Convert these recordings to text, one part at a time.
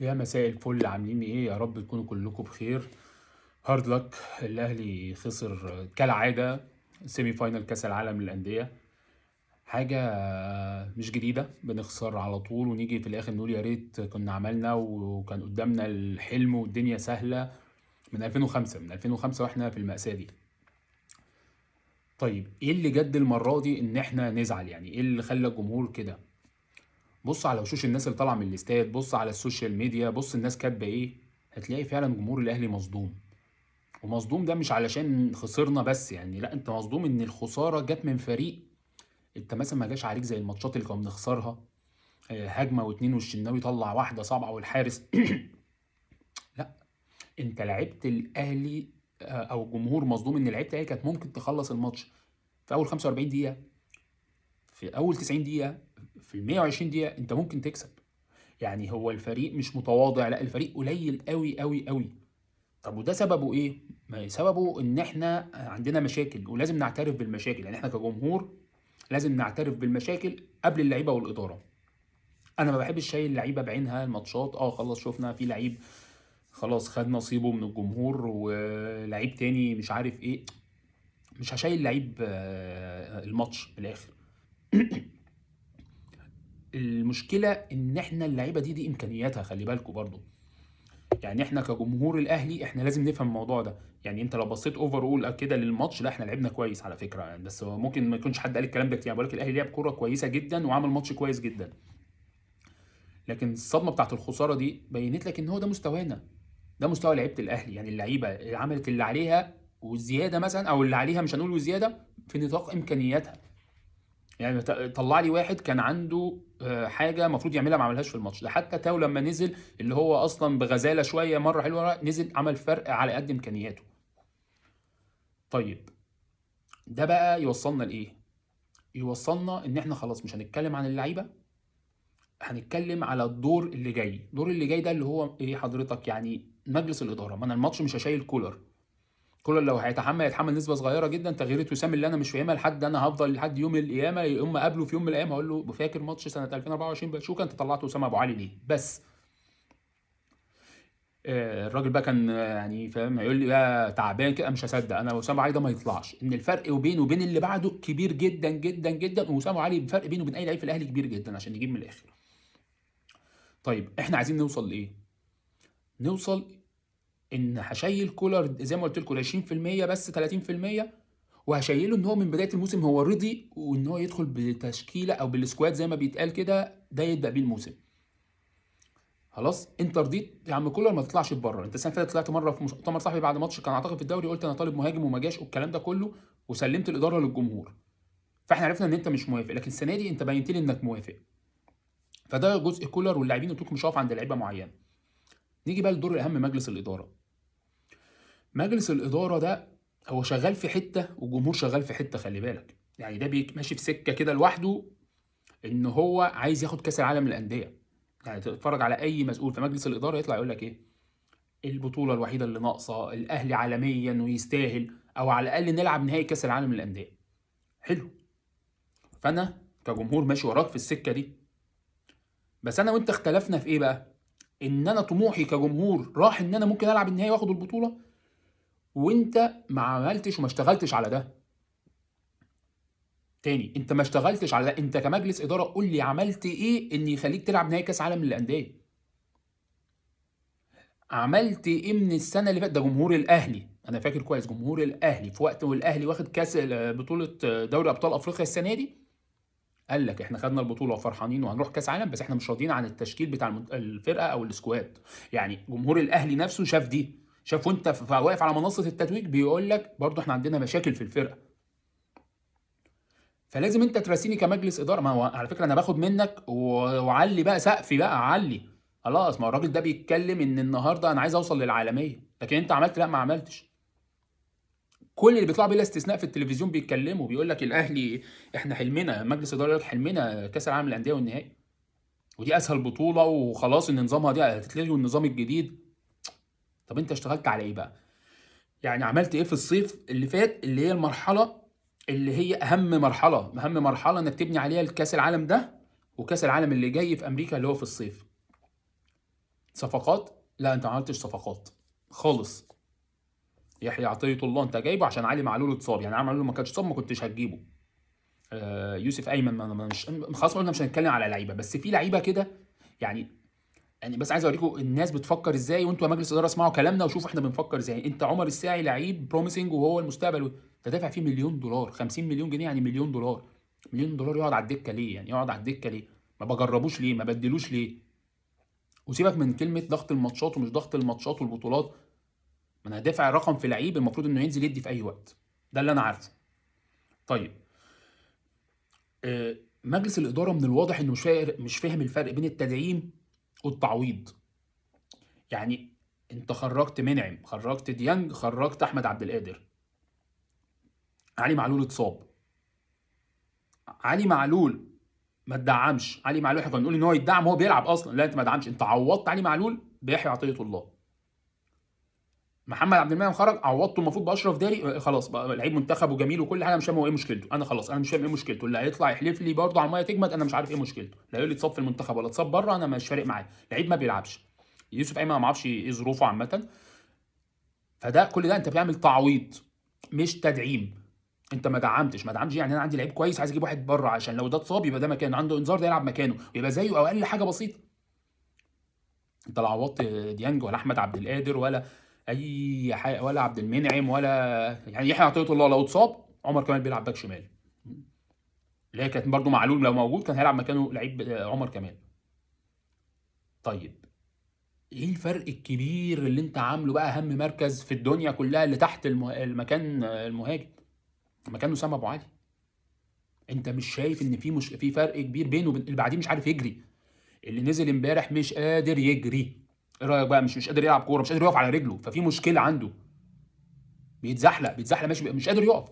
يا مساء الفل، عاملين ايه؟ يا رب تكونوا كلكم بخير. هارد لك. الاهلي خسر كالعاده سيمي فاينال كاس العالم للانديه. حاجه مش جديده، بنخسر على طول ونيجي في الاخر نقول يا ريت كنا عملنا وكان قدامنا الحلم والدنيا سهله. من 2005 واحنا في المأساة دي. طيب ايه اللي جد المره دي ان احنا نزعل؟ يعني ايه اللي خلى الجمهور كده؟ بص على وشوش الناس اللي طالعه من الاستاد، بص على السوشيال ميديا، بص الناس كاتبه ايه. هتلاقي فعلا جمهور الاهلي مصدوم. ومصدوم ده مش علشان خسرنا بس، يعني لا، انت مصدوم ان الخساره جت من فريق. انت مثلا ما جاش عليك زي الماتشات اللي كنا بنخسرها. هجمه واتنين والشناوي طلع واحده صعبه والحارس. لا، انت لعبت الاهلي. او الجمهور مصدوم ان لعيبه الاهلي كانت ممكن تخلص الماتش في اول 45 دقيقه، في اول 90 دقيقه، في ال 120 دقيقه انت ممكن تكسب. يعني هو الفريق مش متواضع، لا الفريق قليل قوي قوي قوي. طب وده سببه ايه؟ ما سببه ان احنا عندنا مشاكل ولازم نعترف بالمشاكل، يعني احنا كجمهور لازم نعترف بالمشاكل قبل اللعيبه والاداره. انا ما بحبش شايل اللعيبه بعينها الماتشات، خلاص شفنا في لعيب خلاص خد نصيبه من الجمهور ولعيب تاني مش عارف ايه. مش هشيل لعيب الماتش من الاخر. المشكله ان احنا اللعيبه دي امكانياتها، خلي بالكوا برضو. يعني احنا كجمهور الاهلي احنا لازم نفهم الموضوع ده. يعني انت لو بصيت اوفر اول كده للماتش، لا احنا لعبنا كويس على فكره يعني، بس هو ممكن ما يكونش حد قال الكلام ده كتير. يعني بقول لك الاهلي لعب كوره كويسه جدا وعمل ماتش كويس جدا. لكن الصدمه بتاعت الخساره دي بينت لك ان هو ده مستوانا. ده مستوى لعيبه الاهلي، يعني اللعيبه اللي عملت اللي عليها والزياده مثلا، او اللي عليها مش هنقول وزياده، في نطاق امكانياتها. يعني طلع لي واحد كان عنده حاجه المفروض يعملها ما عملهاش في الماتش ده. حتى تاو لما نزل، اللي هو اصلا بغزاله شويه مره حلوه، نزل عمل فرق على قد امكانياته. طيب ده بقى يوصلنا لايه؟ يوصلنا ان احنا خلاص مش هنتكلم عن اللعيبه، هنتكلم على الدور اللي جاي. الدور اللي جاي ده اللي هو ايه حضرتك؟ يعني مجلس الاداره. ما انا الماتش مش هشيل كولر. كولر لو هيتحمل يتحمل نسبه صغيره جدا. تغييرات وسام اللي انا مش فاهمها، لحد انا هفضل لحد يوم القيامه، يوم اقابله في يوم من الايام هقول له فاكر ماتش سنه 2024 باتشوكا انت طلعت وسام ابو علي ليه بس؟ الراجل بقى كان يعني فاهم، هيقول لي بقى تعبان كده، مش هصدق انا وسام علي ده ما يطلعش. ان الفرق بينه وبين اللي بعده كبير جدا جدا جدا، وسام علي الفرق بينه وبين اي لعيب في الاهلي كبير جدا عشان نجيب من الاخر. طيب احنا عايزين نوصل لايه؟ نوصل ان هشيل كولر زي ما قلت لكم 20% بس 30%. وهشيله ان هو من بدايه الموسم هو رضي وان هو يدخل بتشكيله او بالسكواد زي ما بيتقال كده، ده يبدا بيه الموسم. خلاص انت رضيت يا عم كولر، ما تطلعش بره. انت السنه اللي فاتت طلعت مره في مؤتمر صحفي بعد ماتش كان اعتقد في الدوري، قلت انا طالب مهاجم وما جاش والكلام ده كله، وسلمت الاداره للجمهور. فاحنا عرفنا ان انت مش موافق، لكن السنه دي انت بينت لي انك موافق. فده جزء كولر واللاعبين، قلت لكم مش هقف عند لعيبه معينه. نيجي بقى للدور الاهم، مجلس الاداره. مجلس الاداره ده هو شغال في حته والجمهور شغال في حته، خلي بالك. يعني ده ماشي في سكه كده لوحده، ان هو عايز ياخد كاس العالم للانديه. يعني تتفرج على اي مسؤول في مجلس الاداره يطلع يقول لك ايه؟ البطوله الوحيده اللي ناقصه الاهلي عالميا ويستاهل، او على الاقل نلعب نهائي كاس العالم للانديه. حلو. فانا كجمهور ماشي وراك في السكه دي. بس انا وانت اختلفنا في ايه بقى؟ ان انا طموحي كجمهور راح ان انا ممكن العب النهائي واخد البطوله، وانت ما عملتش وما اشتغلتش على ده. تاني، انت ما اشتغلتش على ده. انت كمجلس اداره قول لي عملت ايه ان يخليك تلعب نهائي كاس عالم للانديه؟ عملت ايه من السنه اللي فاتت؟ ده جمهور الاهلي، انا فاكر كويس، جمهور الاهلي في وقت والاهلي واخد كاس بطوله دوري ابطال افريقيا السنه دي، قال لك احنا خدنا البطوله وفرحانين وهنروح كاس عالم، بس احنا مش راضيين عن التشكيل بتاع الفرقه او السكواد. يعني جمهور الاهلي نفسه شاف دي، شاف وانت واقف على منصه التتويج بيقول لك برضه احنا عندنا مشاكل في الفرقه. فلازم انت تراسيني كمجلس اداره. ما هو على فكره انا باخد منك وعلي بقى سقفي بقى علي. خلاص، ما هو الراجل ده بيتكلم ان النهارده انا عايز اوصل للعالميه، لكن انت عملت؟ لا ما عملتش. كل اللي بيطلع بلا استثناء في التلفزيون بيتكلموا، بيقول لك الاهلي احنا حلمنا، مجلس اداره يقول لك حلمنا كاس العالم للانديه والنهائي، ودي اسهل بطوله وخلاص ان نظامها دي هتتلغي والنظام الجديد. طب انت اشتغلت على ايه بقى؟ يعني عملت ايه في الصيف اللي فات، اللي هي المرحله اللي هي اهم مرحله انك تبني عليها الكاس العالم ده وكاس العالم اللي جاي في امريكا اللي هو في الصيف. صفقات؟ لا انت ما عملتش صفقات خالص. يحيى عطيه الله انت جايبه عشان علي معلول اتصاب، يعني علي معلول ما كانش اتصاب ما كنتش هتجيبه. يوسف ايمن مش خلاص قلنا مش هنتكلم على لعيبه، بس في لعيبه كده يعني. يعني بس عايز اوريكم الناس بتفكر ازاي، وانتوا يا مجلس اداره اسمعوا كلامنا وشوفوا احنا بنفكر ازاي. انت عمر الساعي لعيب بروميسنج وهو المستقبل، انت دافع فيه مليون دولار، 50 مليون جنيه يعني مليون دولار. مليون دولار يقعد على الدكه ليه؟ يعني يقعد على الدكه ليه؟ ما بجربوش ليه؟ ما بدلوش ليه؟ وسيبك من كلمه ضغط الماتشات ومش ضغط الماتشات والبطولات، ما انا دافع رقم في لعيب المفروض انه ينزل يدي في اي وقت. ده اللي انا عارفه. طيب مجلس الاداره من الواضح انه مش فاهم الفرق بين التدعيم والتعويض. يعني انت خرجت منعم، خرجت ديانج، خرجت احمد عبد القادر، علي معلول اتصاب، علي معلول ما تدعمش. علي معلول احنا كنا بنقول ان هو يدعم، هو بيلعب اصلا. لا انت ما دعمش، انت عوضت علي معلول بيحيى عطيه الله. محمد عبد المنعم خرج، عوضته المفروض باشرف داري. خلاص بقى لعيب منتخب وجميل وكل حاجه، مش فاهم هو ايه مشكلته. انا خلاص انا مش فاهم ايه مشكلته. اللي هيطلع يحلف لي برضه على الميه تجمد، انا مش عارف ايه مشكلته. لا يقول لي اتصاب في المنتخب ولا اتصاب بره، انا مش فارق معايا. لعيب ما بيلعبش. يوسف ايمن ما اعرفش ايه ظروفه عامه. فده كل ده انت بتعمل تعويض مش تدعيم. انت ما دعمتش يعني انا عندي لعيب كويس عايز اجيب واحد بره عشان لو ده اتصاب يبقى ده مكانه، عنده انذار ده يلعب مكانه ويبقى زيه او اقل حاجه بسيطه. انت لا عوضت ديانج ولا احمد عبد القادر ولا اي حاجه ولا عبد المنعم ولا يعني يحيى عطيه الله لو اتصاب عمر كمال بيلعب باك شمال. اللي هي كانت برده معلول لو موجود كان هيلعب مكانه لعيب عمر كمال. طيب ايه الفرق الكبير اللي انت عامله بقى اهم مركز في الدنيا كلها اللي تحت المكان المهاجم، مكان اسامه ابو علي؟ انت مش شايف ان في فرق كبير بينه وبين اللي بعديه؟ مش عارف يجري. اللي نزل امبارح مش قادر يجري. ايه رايك بقى؟ مش قادر يلعب كوره، مش قادر يقف على رجله، ففي مشكله عنده. بيتزحلق ماشي مش قادر يقف.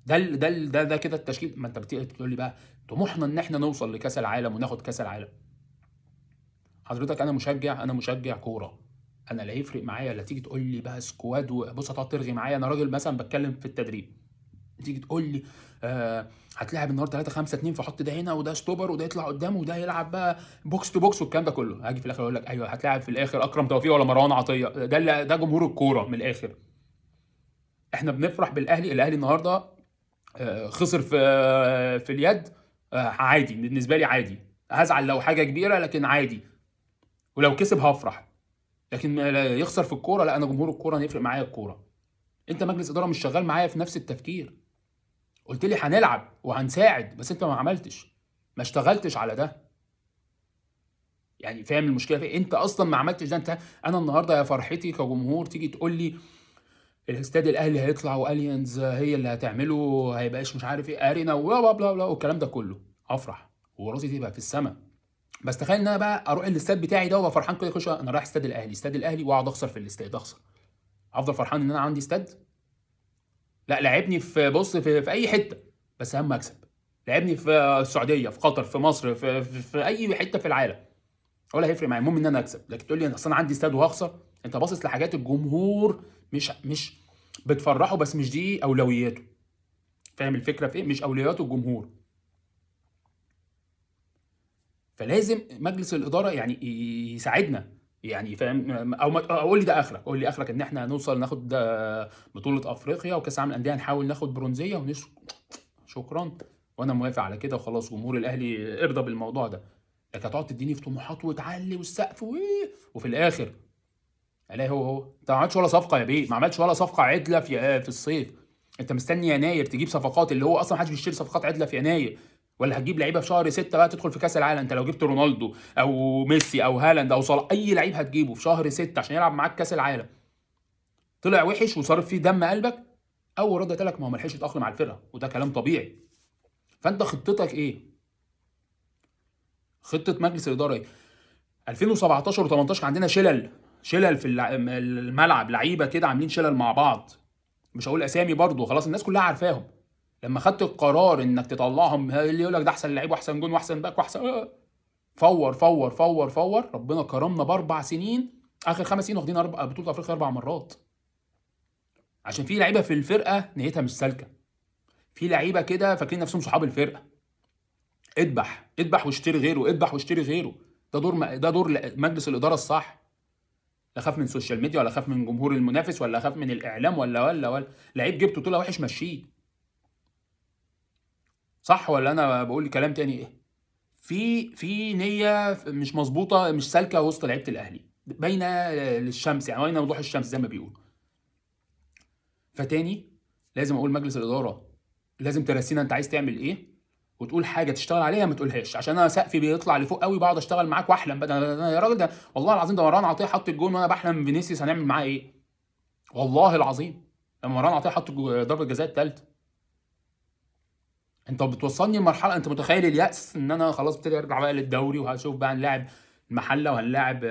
ده كده التشكيل. ما انت بتقول لي بقى طموحنا ان احنا نوصل لكاس العالم وناخد كاس العالم. حضرتك انا مشجع كوره. انا لا يفرق معايا لا تيجي تقول لي بقى سكواد وبص هتقعد ترغي معايا. انا راجل مثلا بتكلم في التدريب، تيجي تقول لي هتلاعب النهارده 3 5 2 فحط ده هنا وده ستوبر وده يطلع قدامه وده يلعب بقى بوكس تو بوكس والكلام ده كله. هاجي في الاخر اقول لك ايوه هتلاعب في الاخر اكرم توفيق ولا مروان عطيه. ده جمهور الكوره من الاخر. احنا بنفرح بالاهلي. الاهلي النهارده خسر في اليد. عادي بالنسبه لي، عادي. هزعل لو حاجه كبيره لكن عادي، ولو كسب هفرح. لكن يخسر في الكوره لا، انا جمهور الكوره انا يفرق معايا الكوره. انت مجلس اداره مش شغال معايا في نفس التفكير. قلت لي هنلعب وهنساعد بس انت ما عملتش، ما اشتغلتش على ده. يعني فاهم المشكله في إيه؟ انت اصلا ما عملتش ده. انا النهارده يا فرحتي كجمهور تيجي تقول لي الاستاد الاهلي هيطلع واليانز هي اللي هتعمله، هيبقاش مش عارف ايه ارينا وبلا بلا بلا والكلام ده كله، هفرح وراسي تبقى في السماء. بس تخيل ان انا بقى اروح الاستاد بتاعي ده وابقى فرحان كده كل شويه انا رايح استاد الاهلي واقعد اخسر في الاستاد، اخسر افضل فرحان ان انا عندي استاد؟ لا لعبني في بص في اي حته بس اهم اكسب. لعبني في السعوديه، في قطر، في مصر، في اي حته في العالم، ولا هيفرق معايا. المهم ان انا اكسب. لكن تقول لي اصل انا عندي استاد وهخسر، انت باصص لحاجات الجمهور مش بتفرحه، بس مش دي اولوياته. فاهم الفكره في ايه؟ مش اولويات الجمهور. فلازم مجلس الاداره يعني يساعدنا. يعني فاهم؟ او اقول لي ده اخرك، قول لي اخرك ان احنا هنوصل ناخد بطوله افريقيا وكاس العالم للانديه، نحاول ناخد برونزيه شكرا. وانا موافق على كده وخلاص. جمهور الاهلي ارضى بالموضوع ده. لكن هتقعد تديني في طموحات وتعلي والسقف وفي الاخر الاقي هو انت ما عملتش ولا صفقه يا بيه. ما عملتش ولا صفقه عدله في الصيف. انت مستني يناير تجيب صفقات، اللي هو اصلا ما حدش بيشتري صفقات عدله في يناير. ولا هتجيب لعيبه في شهر 6 بقى تدخل في كاس العالم؟ انت لو جبت رونالدو او ميسي او هالاند او صلاح، اي لعيب هتجيبه في شهر 6 عشان يلعب معاك كاس العالم، طلع وحش وصارف فيه دم قلبك، اول رد لك ما هو ما لحقش يتاقلم على الفرقه، وده كلام طبيعي. فانت خطتك ايه؟ خطه مجلس الاداره ايه؟ 2017 و18 كان عندنا شلل في الملعب، لعيبه كده عاملين شلل مع بعض. مش هقول اسامي برضو، خلاص الناس كلها عارفاهم. لما خدت القرار انك تطلعهم، اللي يقول لك ده احسن لعيب واحسن جون واحسن باك واحسن فور فور فور فور، ربنا كرمنا باربع سنين. اخر 5 سنين واخدين بطوله افريقيا 4 مرات. عشان في لعيبه في الفرقه نيتها مش سالكه. في لعيبه كده فاكرين نفسهم صحاب الفرقه. اذبح واشتري غيره، اذبح واشتري غيره. ده دور مجلس الاداره الصح. لا اخاف من السوشيال ميديا، ولا اخاف من جمهور المنافس، ولا اخاف من الاعلام، ولا لعيب جبته طلع وحش مشيه. صح ولا انا بقول كلام تاني ايه؟ في نيه مش مظبوطه، مش سالكه وسط لعيبه الاهلي، باينه للشمس، يعني باينه وضوح الشمس زي ما بيقولوا. فتاني لازم اقول مجلس الاداره لازم ترسينا انت عايز تعمل ايه، وتقول حاجه تشتغل عليها ما تقولهاش، عشان انا سقفي بيطلع لفوق قوي، بقعد اشتغل معاك واحلم بقى يا راجل، ده والله العظيم ده مروان عطيه حط الجون وانا بحلم فينيسيوس هنعمل معاه ايه. والله العظيم لما مروان عطيه حط ضربه الجزاء الثالثه. انت بتوصلني لمرحله، انت متخيل اليأس ان انا خلاص ابتدي ارجع بقى للدوري، وهشوف بقى هنلاعب المحله وهنلاعب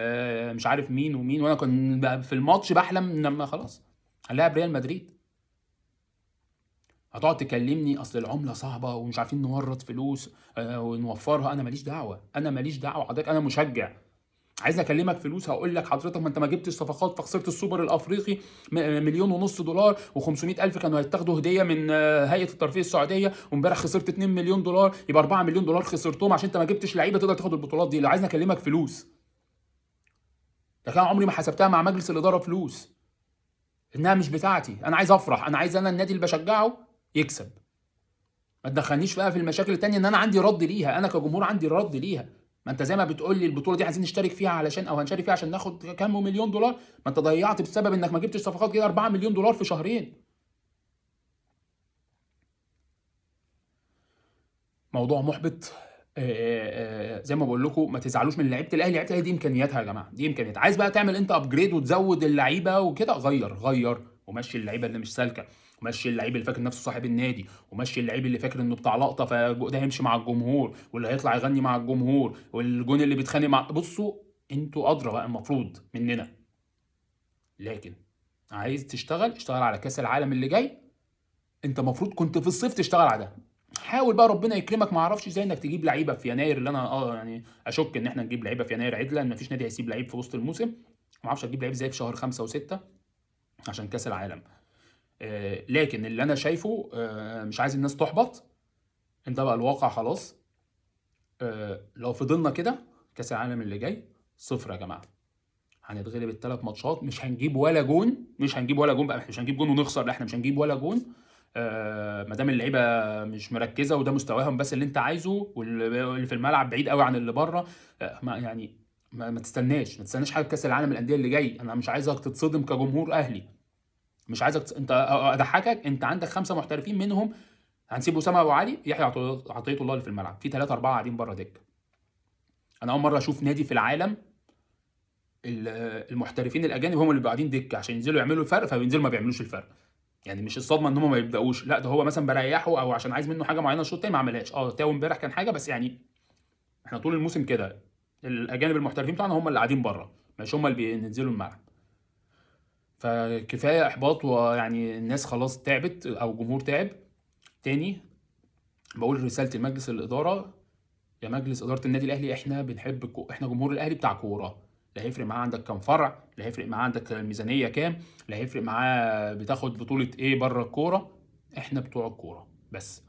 مش عارف مين ومين، وانا كنت بقى في الماتش بحلم لما خلاص هنلاعب ريال مدريد. هتقعد تكلمني اصل العمله صعبه ومش عارفين نورط فلوس ونوفرها. انا ماليش دعوه، انا ماليش دعوه حضرتك، انا مشجع. عايز اكلمك فلوس هقول لك حضرتك ما انت ما جبتش صفقات، فخسرت السوبر الافريقي مليون ونص دولار، و500 الف كانوا هيتاخدوا هديه من هيئه الترفيه السعوديه، وامبارح خسرت 2 مليون دولار، يبقى 4 مليون دولار خسرتهم عشان انت ما جبتش لعيبه تقدر تاخد البطولات دي. لو عايزني اكلمك فلوس، لكن انا عمري ما حسبتها مع مجلس الاداره فلوس، انها مش بتاعتي. انا عايز افرح، انا عايز انا النادي اللي بشجعه يكسب. ما تدخلنيش بقى في المشاكل التانية ان انا عندي رد ليها، انا كجمهور عندي رد ليها. ما انت زي ما بتقول لي البطوله دي عايزين نشترك فيها علشان، او هنشارك فيها عشان ناخد كام مليون دولار، ما انت ضيعت بسبب انك ما جبتش صفقات كده 4 مليون دولار في شهرين. موضوع محبط. زي ما بقول لكم ما تزعلوش من لعيبه الاهلي، لعيبه الاهلي دي امكانياتها يا جماعه، دي امكانيات. عايز بقى تعمل انت ابجريد وتزود اللعيبه وكده، غير ومشي اللعيبه اللي مش سالكه، ومشي اللعيب اللي فاكر نفسه صاحب النادي، ومشي اللعيب اللي فاكر انه بتاع لقطه فده هيمشي مع الجمهور، واللي هيطلع يغني مع الجمهور، والجون اللي بيتخانق مع. بصوا انتوا ادرى بقى المفروض مننا. لكن عايز تشتغل اشتغل على كاس العالم اللي جاي. انت المفروض كنت في الصيف تشتغل على ده. حاول بقى ربنا يكرمك، ما اعرفش ازاي انك تجيب لعيبه في يناير، اللي انا يعني اشك ان احنا نجيب لعيبه في يناير عدله، ان مفيش نادي هيسيب لعيب في وسط الموسم. ما اعرفش هتجيب لعيب ازاي في شهر 5 و6 عشان كاس العالم. لكن اللي انا شايفه مش عايز الناس تحبط. انت بقى الواقع خلاص. لو فضلنا كده كاس العالم اللي جاي صفر يا جماعه. هنتغلب الثلاث ماتشات، مش هنجيب ولا جون، مش هنجيب ولا جون بقى، مش هنجيب جون ونخسر، لا احنا مش هنجيب ولا جون. ما دام اللعيبه مش مركزه وده مستواهم بس اللي انت عايزه، واللي في الملعب بعيد قوي عن اللي بره. ما يعني ما تستناش حاجه في كاس العالم الانديه اللي جاي. انا مش عايزك تتصدم كجمهور اهلي، مش عايزك انت اضحكك. انت عندك 5 محترفين منهم هنسيب اسامه ابو علي، يحيى عطيه الله اللي في الملعب، في 3 4 قاعدين بره دكه. انا اول مره اشوف نادي في العالم المحترفين الاجانب هم اللي قاعدين دكه عشان ينزلوا يعملوا الفرق، فبينزلوا ما بيعملوش الفرق. يعني مش الصدمه ان هم ما يبداوش، لا ده هو مثلا بريحه او عشان عايز منه حاجه معينه الشوط التاني ما عملهاش. تاو امبارح كان حاجه بس يعني. احنا طول الموسم كده الاجانب المحترفين بتوعنا هم اللي قاعدين بره، مش هم اللي بينزلوا الملعب. فكفايه احباط، ويعني الناس خلاص تعبت او الجمهور تعب. تاني بقول رسالتي لمجلس الاداره: يا مجلس اداره النادي الاهلي، احنا بنحب احنا جمهور الاهلي بتاع كوره. لا هيفرق معاه عندك كام فرع، لا هيفرق معاه عندك الميزانيه كام، لا هيفرق معاه بتاخد بطوله ايه بره الكوره. احنا بتوع الكوره بس.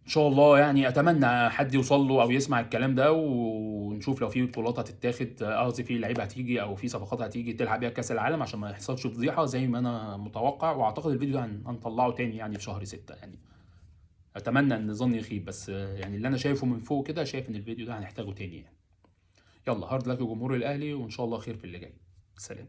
ان شاء الله يعني اتمنى حد يوصل له او يسمع الكلام ده، ونشوف لو في بطولات هتتاخد، قصدي في لعيبه هتيجي او في صفقات هتيجي تلعب بيها كاس العالم، عشان ما يحصلش فضيحه زي ما انا متوقع. واعتقد الفيديو ده هنطلعه تاني يعني في شهر 6 يعني. اتمنى ان ظني يخيب، بس يعني اللي انا شايفه من فوق كده شايف ان الفيديو ده هنحتاجه تاني يعني. يلا هارد لك يا جمهور الاهلي، وان شاء الله خير في اللي جاي. سلام.